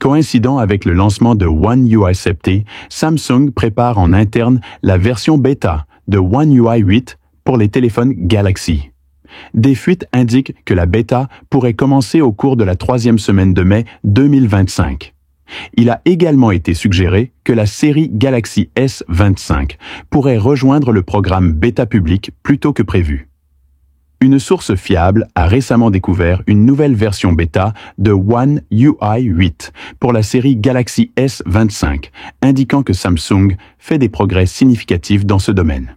Coïncidant avec le lancement de One UI 7, Samsung prépare en interne la version bêta de One UI 8 pour les téléphones Galaxy. Des fuites indiquent que la bêta pourrait commencer au cours de la 3e semaine de mai 2025. Il a également été suggéré que la série Galaxy S25 pourrait rejoindre le programme bêta public plus tôt que prévu. Une source fiable a récemment découvert une nouvelle version bêta de One UI 8 pour la série Galaxy S25, indiquant que Samsung fait des progrès significatifs dans ce domaine.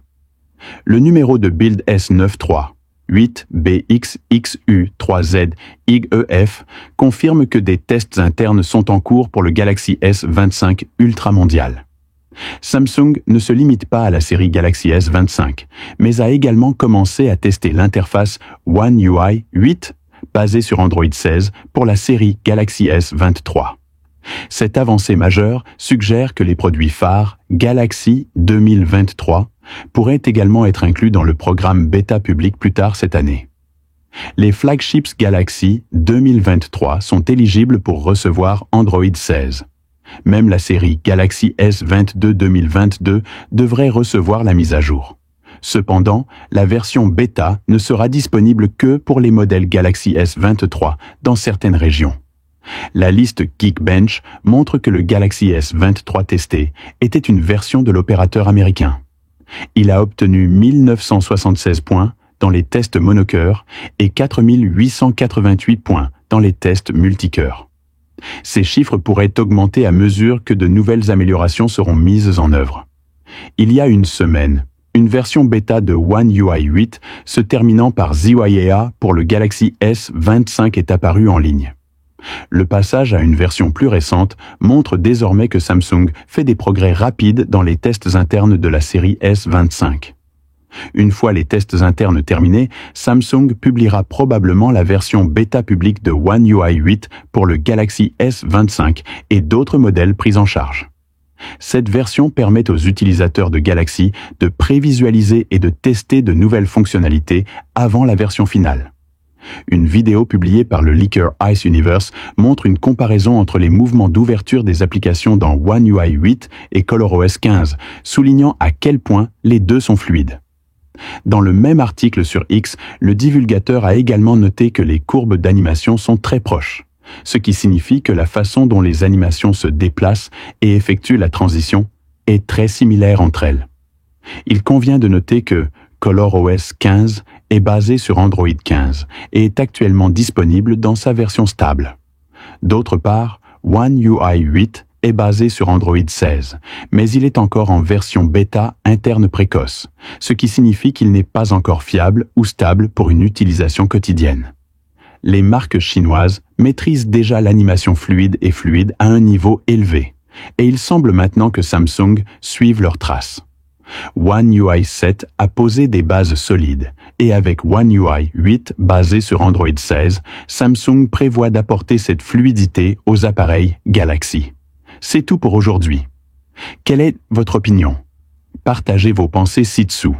Le numéro de build S93 8BXXU3Z-IGEF confirme que des tests internes sont en cours pour le Galaxy S25 Ultra mondial. Samsung ne se limite pas à la série Galaxy S25, mais a également commencé à tester l'interface One UI 8 basée sur Android 16 pour la série Galaxy S23. Cette avancée majeure suggère que les produits phares Galaxy 2023 pourraient également être inclus dans le programme bêta public plus tard cette année. Les flagships Galaxy 2023 sont éligibles pour recevoir Android 16. Même la série Galaxy S22 2022 devrait recevoir la mise à jour. Cependant, la version bêta ne sera disponible que pour les modèles Galaxy S23 dans certaines régions. La liste Geekbench montre que le Galaxy S23 testé était une version de l'opérateur américain. Il a obtenu 1976 points dans les tests monocœurs et 4888 points dans les tests multicœurs. Ces chiffres pourraient augmenter à mesure que de nouvelles améliorations seront mises en œuvre. Il y a une semaine, une version bêta de One UI 8 se terminant par ZYAA pour le Galaxy S25 est apparue en ligne. Le passage à une version plus récente montre désormais que Samsung fait des progrès rapides dans les tests internes de la série S25. Une fois les tests internes terminés, Samsung publiera probablement la version bêta publique de One UI 8 pour le Galaxy S25 et d'autres modèles pris en charge. Cette version permet aux utilisateurs de Galaxy de prévisualiser et de tester de nouvelles fonctionnalités avant la version finale. Une vidéo publiée par le leaker Ice Universe montre une comparaison entre les mouvements d'ouverture des applications dans One UI 8 et ColorOS 15, soulignant à quel point les deux sont fluides. Dans le même article sur X, le divulgateur a également noté que les courbes d'animation sont très proches, ce qui signifie que la façon dont les animations se déplacent et effectuent la transition est très similaire entre elles. Il convient de noter que ColorOS 15 est basé sur Android 15 et est actuellement disponible dans sa version stable. D'autre part, One UI 8 est basé sur Android 16, mais il est encore en version bêta interne précoce, ce qui signifie qu'il n'est pas encore fiable ou stable pour une utilisation quotidienne. Les marques chinoises maîtrisent déjà l'animation fluide et fluide à un niveau élevé, et il semble maintenant que Samsung suive leurs traces. One UI 7 a posé des bases solides, et avec One UI 8 basé sur Android 16, Samsung prévoit d'apporter cette fluidité aux appareils Galaxy. C'est tout pour aujourd'hui. Quelle est votre opinion? Partagez vos pensées ci-dessous.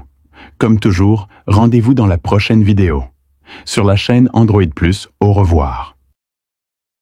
Comme toujours, rendez-vous dans la prochaine vidéo. Sur la chaîne Android+, au revoir.